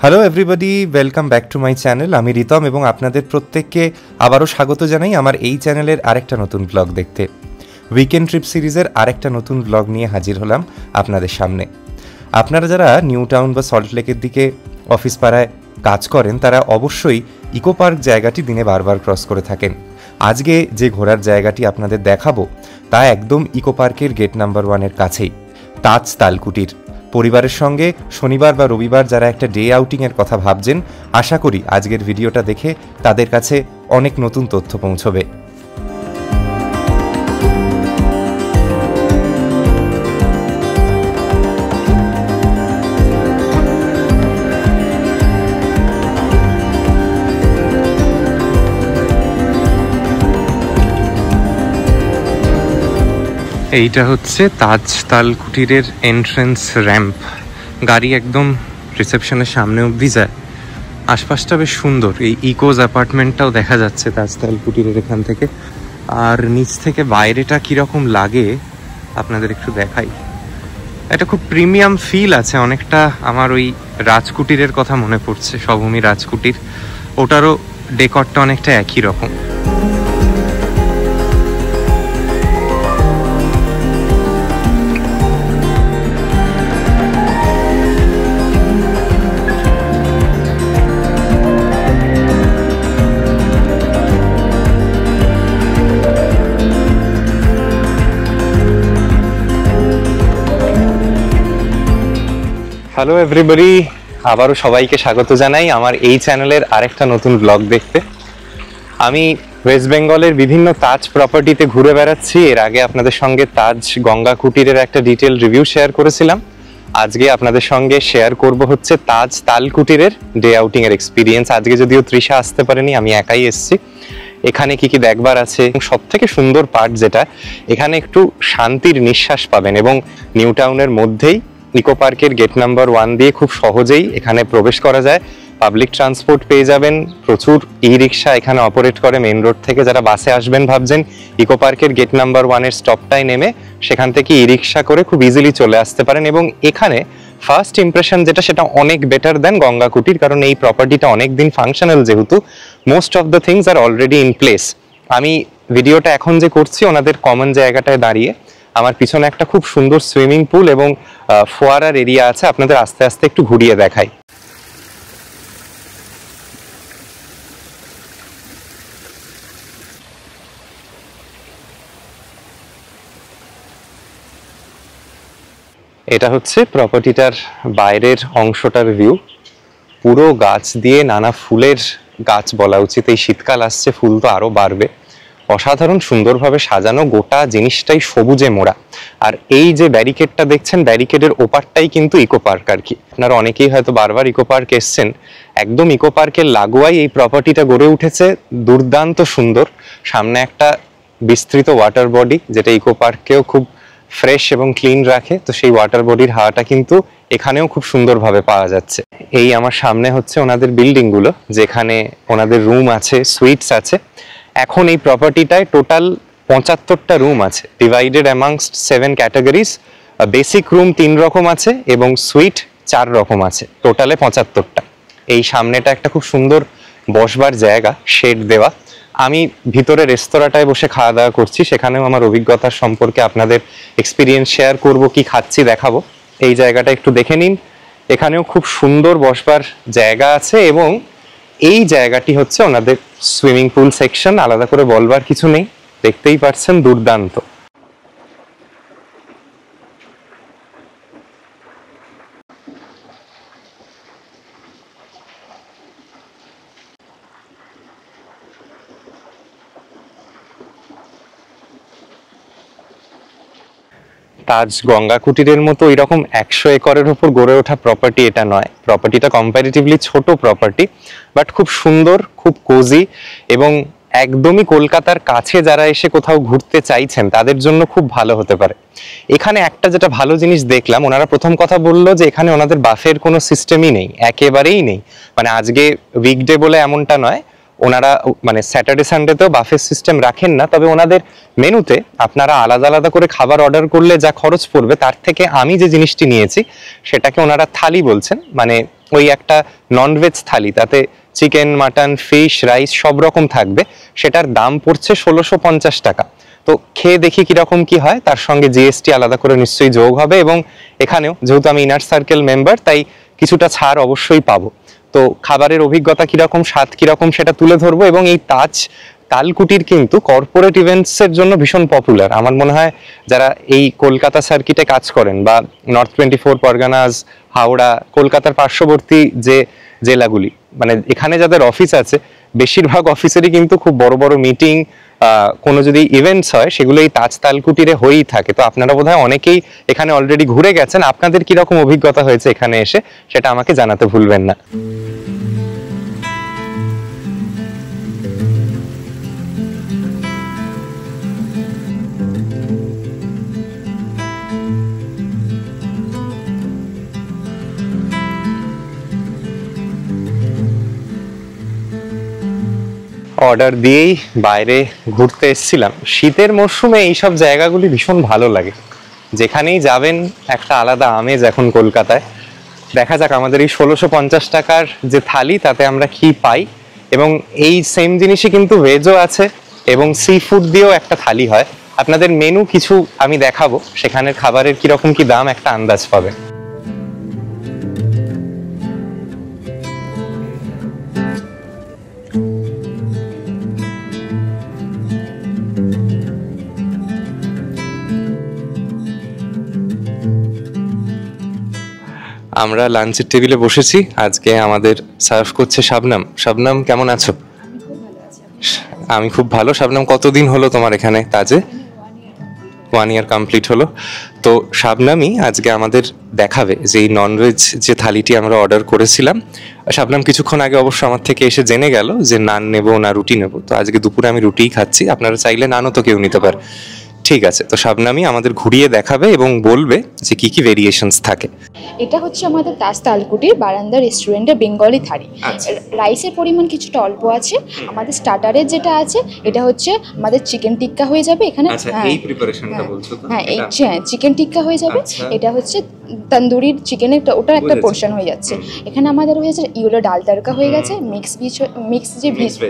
Hello everybody, welcome back to my channel. আমি রিতম এবং আপনাদের প্রত্যেককে আবারও স্বাগত জানাই আমার এই চ্যানেলের আরেকটা নতুন ব্লগ দেখতে। উইকেন্ড ট্রিপ সিরিজের আরেকটা নতুন ব্লগ নিয়ে হাজির হলাম আপনাদের সামনে। আপনারা যারা নিউ টাউন বা সল্টলেকের দিকে অফিস পাড়ায় কাজ করেন তারা অবশ্যই ইকো পার্ক জায়গাটি দিনে বারবার ক্রস করে থাকেন। আজকে যে ঘোরার জায়গাটি আপনাদের দেখাবো তা একদম ইকো পার্কের গেট নাম্বার 1-এর কাছেই, তাজ তালকুটির। পরিবারের সঙ্গে শনিবার বা রবিবার যারা একটা ডে আউটিংয়ের কথা ভাবছেন, আশা করি আজকের ভিডিওটা দেখে তাদের কাছে অনেক নতুন তথ্য পৌঁছবে। এইটা হচ্ছে তাজ তালকুটিরের এন্ট্রেন্স র্যাম্প। গাড়ি একদম রিসেপশনের সামনে অবধি যায়। আশপাশটা বেশ সুন্দর, এই ইকোজ অ্যাপার্টমেন্টটাও দেখা যাচ্ছে তাজ তালকুটিরের এখান থেকে। আর নিচ থেকে বাইরেটা কীরকম লাগে আপনাদের একটু দেখাই। এটা খুব প্রিমিয়াম ফিল আছে, অনেকটা আমার ওই রাজকুটিরের কথা মনে পড়ছে, স্বভূমি রাজকুটির। ওটারও ডেকরটা অনেকটা একই রকম। হ্যালো এভরিবডি, আবারও সবাইকে স্বাগত জানাই আমার এই চ্যানেলের আরেকটা নতুন ব্লগ দেখতে। আমি ওয়েস্ট বেঙ্গলের বিভিন্ন তাজ প্রপার্টিতে ঘুরে বেড়াচ্ছি। এর আগে আপনাদের সঙ্গে তাজ গঙ্গা কুটিরের একটা ডিটেল রিভিউ শেয়ার করেছিলাম। আজকে আপনাদের সঙ্গে শেয়ার করব হচ্ছে তাজ তালকুটিরের ডে আউটিং এর এক্সপিরিয়েন্স। আজকে যদিও তৃষা আসতে পারেনি, আমি একাই এসেছি। এখানে কি কি দেখবার আছে, সব থেকে সুন্দর পার্ট যেটা, এখানে একটু শান্তির নিঃশ্বাস পাবেন এবং নিউ টাউনের মধ্যেই ইকো পার্কের গেট নাম্বার 1 দিয়ে খুব সহজেই এখানে প্রবেশ করা যায়। পাবলিক ট্রান্সপোর্ট পেয়ে যাবেন, প্রচুর ই রিক্সা এখানে অপারেট করে মেইন রোড থেকে। যারা বাসে আসবেন ভাবছেন, ইকো পার্কের গেট নাম্বার 1-এর স্টপটায় নেমে সেখান থেকে ই রিক্সা করে খুব ইজিলি চলে আসতে পারেন। এবং এখানে ফার্স্ট ইমপ্রেশন যেটা, সেটা অনেক বেটার দেন গঙ্গা কুটির, কারণ এই প্রপার্টিটা অনেক দিন ফাংশনাল, যেহেতু most of the things are already in place. আমি ভিডিওটা এখন যে করছি ওনাদের কমন জায়গাটায় দাঁড়িয়ে, আমার পিছনে একটা খুব সুন্দর সুইমিং পুল এবং ফোয়ারার এরিয়া আছে। আপনাদের আস্তে আস্তে একটু ঘুরিয়ে দেখাই। এটা হচ্ছে প্রপার্টিটার বাইরের অংশটার ভিউ। পুরো গাছ দিয়ে, নানা ফুলের গাছ বলা উচিত, এই শীতকাল আসছে ফুল তো আরো বাড়বে। অসাধারণ সুন্দরভাবে সাজানো, গোটা জিনিসটাই সবুজে মোড়া। আর এই যে ব্যারিকেডটা দেখছেন, ব্যারিকেডের ওপারটাই কিন্তু ইকো পার্ক আর কি। আপনারা অনেকেই হয়তো বারবার ইকো পার্ক এসছেন। একদম ইকো পার্কের লাগোয়াই এই প্রপার্টিটা গড়ে উঠেছে, দুর্দান্ত সুন্দর। সামনে একটা বিস্তৃত ওয়াটার বডি, যেটা ইকো পার্ককেও খুব ফ্রেশ এবং ক্লিন রাখে। তো সেই ওয়াটার বডির হাওয়াটা কিন্তু এখানেও খুব সুন্দরভাবে পাওয়া যাচ্ছে। এই আমার সামনে হচ্ছে ওনাদের বিল্ডিংগুলো, যেখানে ওনাদের রুম আছে, সুইটস আছে। এখন এই প্রপার্টিটায় টোটাল 75টা রুম আছে, divided amongst 7 categories. Basic room 3 রকম আছে এবং সুইট 4 রকম আছে, টোটালে 75টা। এই সামনেটা একটা খুব সুন্দর বসবার জায়গা, শেড দেওয়া। আমি ভিতরে রেস্তোরাঁটায় বসে খাওয়া দাওয়া করছি, সেখানেও আমার অভিজ্ঞতার সম্পর্কে আপনাদের এক্সপিরিয়েন্স শেয়ার করব, কি খাচ্ছি দেখাবো। এই জায়গাটা একটু দেখে নিন। এখানেও খুব সুন্দর বসবার জায়গা আছে এবং এই জায়গাটি হচ্ছে ওনাদের সুইমিং পুল সেকশন। আলাদা করে বলবার কিছু নেই, দেখতেই পাচ্ছেন, দুর্দান্ত। তাজ গঙ্গা কুটিরের মতো এরকম 100 একরের উপর গড়ে ওঠা প্রপার্টি এটা নয়। প্রপার্টিটা কম্পারেটিভলি ছোট প্রপার্টি, বাট খুব সুন্দর, খুব কোজি এবং একদমই কলকাতার কাছে যারা এসে কোথাও ঘুরতে চাইছেন তাদের জন্য খুব ভালো হতে পারে। এখানে একটা যেটা ভালো জিনিস দেখলাম, ওনারা প্রথম কথা বললো যে এখানে ওনাদের বাফের কোনো সিস্টেমই নেই, একেবারেই নেই। মানে আজকে উইকডে বলে এমনটা নয়, ওনারা মানে স্যাটারডে সানডেতেও বাফেট সিস্টেম রাখেন না। তবে ওনাদের মেনুতে আপনারা আলাদা আলাদা করে খাবার অর্ডার করলে যা খরচ পড়বে, তার থেকে আমি যে জিনিসটি নিয়েছি সেটাকে ওনারা থালি বলছেন। মানে ওই একটা ননভেজ থালি, তাতে চিকেন, মাটন, ফিশ, রাইস সব রকম থাকবে, সেটার দাম পড়ছে 1650 টাকা। তো খেয়ে দেখি কিরকম কি হয়, তার সঙ্গে জিএসটি আলাদা করে নিশ্চয়ই যোগ হবে, এবং এখানেও যেহেতু আমি ইনার সার্কেল মেম্বার তাই কিছুটা ছাড় অবশ্যই পাবো। তো খাবারের অভিজ্ঞতা কিরকম, স্বাদ কিরকম সেটা তুলে ধরবো। এবং এই তালকুটির কিন্তু কর্পোরেট ইভেন্টসের জন্য ভীষণ পপুলার। আমার মনে হয় যারা এই কলকাতা সার্কিটে কাজ করেন বা নর্থ 24 পরগনাস, হাওড়া, কলকাতার পার্শ্ববর্তী যে জেলাগুলি, মানে এখানে যাদের অফিস আছে বেশিরভাগ অফিসেরই কিন্তু খুব বড় বড় মিটিং, কোনো যদি ইভেন্টস হয় সেগুলো এই তালকুটিরে হয়েই থাকে। তো আপনারা বোধহয় অনেকেই এখানে অলরেডি ঘুরে গেছেন, আপনাদের কিরকম অভিজ্ঞতা হয়েছে এখানে এসে সেটা আমাকে জানাতে ভুলবেন না। অর্ডার দিয়েই বাইরে ঘুরতে এসেছিলাম। শীতের মরশুমে এইসব জায়গাগুলি ভীষণ ভালো লাগে, যেখানেই যাবেন একটা আলাদা আমেজ এখন কলকাতায়। দেখা যাক আমাদের এই 1650 টাকার যে থালি তাতে আমরা কি পাই। এবং এই সেম জিনিসই কিন্তু ভেজও আছে এবং সি ফুড দিয়েও একটা থালি হয়। আপনাদের মেনু কিছু আমি দেখাবো, সেখানের খাবারের কিরকম কি দাম একটা আন্দাজ পাবে। আমরা লাঞ্চের টেবিলে বসেছি, আজকে আমাদের সার্ভ করছে শাবনাম। শাবনাম কেমন আছো? আমি খুব ভালো। শাবনাম, কতদিন হলো তোমার এখানে তাজে? 1 ইয়ার কমপ্লিট হলো। তো শাবনামই আজকে আমাদের দেখাবে যে এই ননভেজ যে থালিটি আমরা অর্ডার করেছিলাম। শাবনাম কিছুক্ষণ আগে অবশ্য আমার থেকে এসে জেনে গেল যে নান নেবো না রুটি নেবো। তো আজকে দুপুরে আমি রুটিই খাচ্ছি, আপনারা চাইলে নানও তো কেউ নিতে পারে। ঠিক আছে, তো শাবনামই আমাদের ঘুরিয়ে দেখাবে এবং বলবে যে কি কি ভেরিয়েশনস থাকে। এটা হচ্ছে আমাদের তাজ তালকুটির বারান্দা রেস্টুরেন্টের বেঙ্গলি থালি। রাইসের পরিমাণ কিছুটা অল্প আছে। আমাদের স্টার্টারের যেটা আছে এটা হচ্ছে আমাদের চিকেন টিক্কা হয়ে যাবে এখানে। এই প্রিপারেশনটা বলছো তো? হ্যাঁ, এই চিকেন টিক্কা হয়ে যাবে। এটা হচ্ছে তন্দুরির চিকেনের ওটার একটা পোর্শন হয়ে যাচ্ছে। এখানে আমাদের হয়েছে ইউলো ডাল তড়কা হয়ে গেছে, মিক্স যে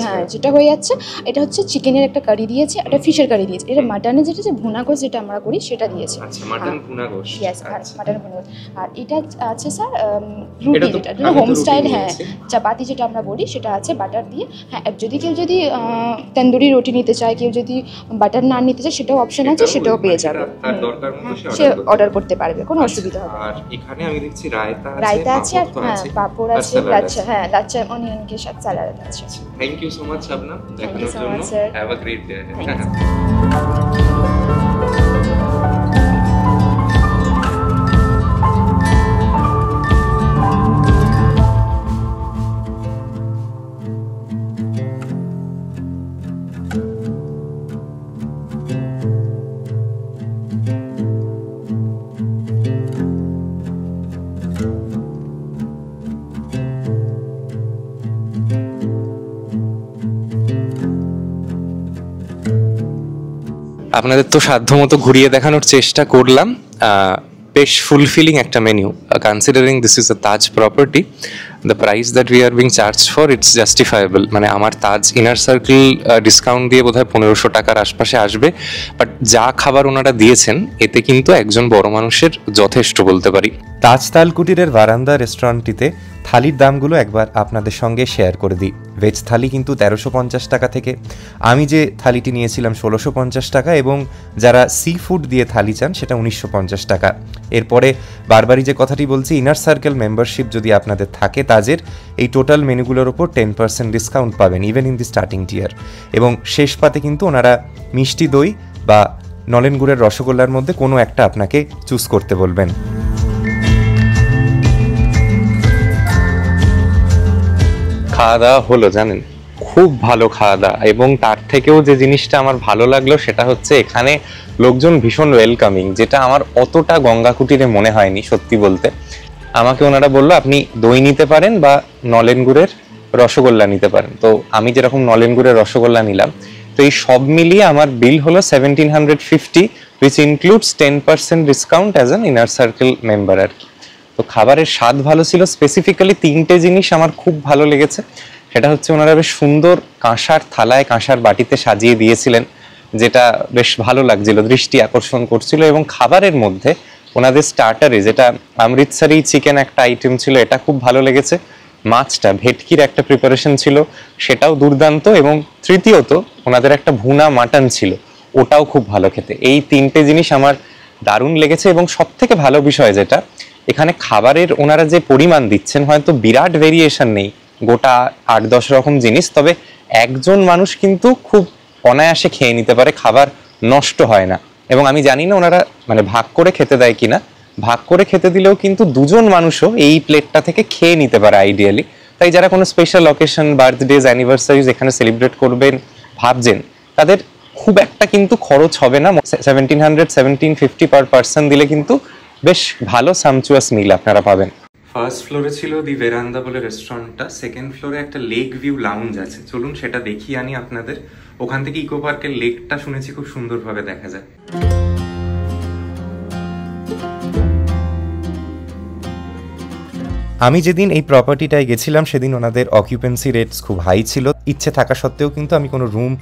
হ্যাঁ যেটা হয়ে যাচ্ছে। এটা হচ্ছে চিকেনের একটা কারি দিয়েছে, এটা ফিশের কারি দিয়েছে। এটা মাটনের যেটা যে ভুনা গোশ যেটা আমরা করি সেটা দিয়েছে। আচ্ছা, মাটন ভুনা গোশ। ইয়েস, মাটন ভুনা গোশ। আর এটা আছে স্যার রুটি, যেটা হোম স্টাইল। হ্যাঁ, চাপাতি যেটা আমরা বলি সেটা আছে বাটার দিয়ে। হ্যাঁ, যদি কেউ যদি তন্দুরি রুটি নিতে চায়, কেউ যদি বাটার নান নিতে চায় সেটাও অপশন আছে, সেটাও পেয়ে যাবে। সে অর্ডার করতে পারবে, কোনো অসুবিধা হবে না। আর এখানে আমি দেখছি রায়তা আছে আর হ্যাঁ পাপড় আছে, লাচ্ছা, হ্যাঁ লাচ্ছা অনিয়ন কে সাথে স্যালাড আছে। Thank you so much Shabnam দেখানোর জন্য। Have a great day. আপনাদের তো সাধ্যমতো ঘুরিয়ে দেখানোর চেষ্টা করলাম। বেশ ফুলফিলিং একটা menu, considering this is a Taj property. The price that we are being charge for it's justifiable. মানে আমার তাজ ইনার সার্কেল ডিসকাউন্ট দিয়ে বোধহয় 1500 টাকার আশপাশে আসবে। বাট যা খাবার ওনারা দিয়েছেন এতে কিন্তু একজন বড় মানুষের যথেষ্ট বলতে পারি। তাজ তালকুটিরের বারান্দা রেস্টুরেন্টটিতে থালির দামগুলো একবার আপনাদের সঙ্গে শেয়ার করে দিই। ভেজ থালি কিন্তু 1350 টাকা থেকে, আমি যে থালিটি নিয়েছিলাম 1650 টাকা, এবং যারা সি ফুড দিয়ে থালি চান সেটা 1950 টাকা। এরপরে বারবারই যে কথাটি বলছি, ইনার সার্কেল মেম্বারশিপ যদি আপনাদের থাকে তাজের, এই টোটাল মেনুগুলোর ওপর 10% ডিসকাউন্ট পাবেন ইভেন ইন দি স্টার্টিং টিয়ার। এবং শেষ পাতে কিন্তু ওনারা মিষ্টি দই বা নলেন গুড়ের রসগোল্লার মধ্যে কোনো একটা আপনাকে চুজ করতে বলবেন। খাওয়া দাওয়া হলো, জানেন খুব ভালো খাওয়া দাওয়া। এবং তার থেকেও যে জিনিসটা আমার ভালো লাগলো সেটা হচ্ছে এখানে লোকজন ভীষণ ওয়েলকামিং, যেটা আমার অতটা গঙ্গা কুটিরে মনে হয়নি সত্যি বলতে। আমাকে ওনারা বললো আপনি দই নিতে পারেন বা নলেন গুড়ের রসগোল্লা নিতে পারেন। তো আমি যেরকম নলেন গুড়ের রসগোল্লা নিলাম। তো এই সব মিলিয়ে আমার বিল হলো 1750, which includes 10% discount as an inner circle member আর কি। তো খাবারের স্বাদ ভালো ছিল। স্পেসিফিক্যালি 3টে জিনিস আমার খুব ভালো লেগেছে। সেটা হচ্ছে ওনারা বেশ সুন্দর কাঁসার থালায় কাঁসার বাটিতে সাজিয়ে দিয়েছিলেন, যেটা বেশ ভালো লাগছিল, দৃষ্টি আকর্ষণ করছিল। এবং খাবারের মধ্যে ওনাদের স্টার্টারে যেটা অমৃতসরি চিকেন একটা আইটেম ছিল, এটা খুব ভালো লেগেছে। মাছটা ভেটকির একটা প্রিপারেশন ছিল, সেটাও দুর্দান্ত। এবং তৃতীয়ত ওনাদের একটা ভুনা মাটন ছিল, ওটাও খুব ভালো খেতে। এই 3টে জিনিস আমার দারুণ লেগেছে। এবং সব থেকে ভালো বিষয় যেটা, এখানে খাবারের ওনারা যে পরিমাণ দিচ্ছেন, হয়তো বিরাট ভেরিয়েশন নেই, গোটা 8-10 রকম জিনিস, তবে একজন মানুষ কিন্তু খুব অনায়াসে খেয়ে নিতে পারে, খাবার নষ্ট হয় না। এবং আমি জানি না ওনারা মানে ভাগ করে খেতে দেয় কিনা, ভাগ করে খেতে দিলেও কিন্তু 2জন মানুষও এই প্লেটটা থেকে খেয়ে নিতে পারে আইডিয়ালি। তাই যারা কোনো স্পেশাল অকেশন, বার্থডেজ, অ্যানিভার্সারিজ এখানে সেলিব্রেট করবেন ভাবছেন, তাদের খুব একটা কিন্তু খরচ হবে না। 1700-1750 পার পার্সন দিলে কিন্তু বেশ ভালো সামচুয়াস মিল আপনারা পাবেন। ফার্স্ট ফ্লোরে ছিল দি ভেরান্দা বলে রেস্টুরেন্টটা, সেকেন্ড ফ্লোরে একটা লেক ভিউ লাউঞ্জ আছে। চলুন সেটা দেখিয়ে আনি আপনাদের। ওখান থেকে ইকো পার্কের লেকটা শুনেছি খুব সুন্দরভাবে দেখা যায়। আমি যেদিন এই প্রপার্টিটায় গেছিলাম সেদিন ওনাদের অকিউপেন্সি রেটস খুব হাই ছিল। ইচ্ছে থাকা সত্ত্বেও কিন্তু আমি কোনো রুম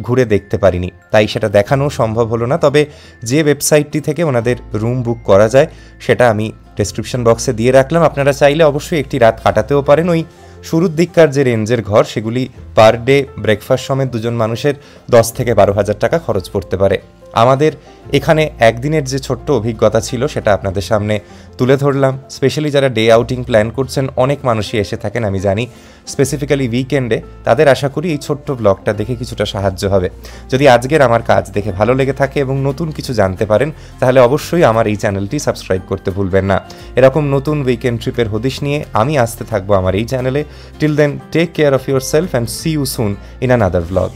ঘুরে দেখতে পারিনি, তাই সেটা দেখানো সম্ভব হলো না। তবে যে ওয়েবসাইটটি থেকে ওনাদের রুম বুক করা যায় সেটা আমি ডেসক্রিপশন বক্সে দিয়ে রাখলাম। আপনারা চাইলে অবশ্যই একটি রাত কাটাতেও পারেন। ওই শুরুর দিককার যে রেঞ্জের ঘর, সেগুলি পার ডে ব্রেকফাস্ট সমেত 2জন মানুষের 10 থেকে 12,000 টাকা খরচ পড়তে পারে। আমাদের এখানে একদিনের যে ছোট্ট অভিজ্ঞতা ছিল সেটা আপনাদের সামনে তুলে ধরলাম। স্পেশালি যারা ডে আউটিং প্ল্যান করছেন, অনেক মানুষই এসে থাকেন আমি জানি, স্পেসিফিক্যালি উইকেন্ডে, তাদের আশা করি এই ছোট্ট ব্লগটা দেখে কিছুটা সাহায্য হবে। যদি আজকের আমার কাজ দেখে ভালো লেগে থাকে এবং নতুন কিছু জানতে পারেন, তাহলে অবশ্যই আমার এই চ্যানেলটি সাবস্ক্রাইব করতে ভুলবেন না। এরকম নতুন উইকেন্ড ট্রিপের হদিশ নিয়ে আমি আসতে থাকবো আমার এই চ্যানেলে। Till then, take care of yourself and see you soon in another vlog.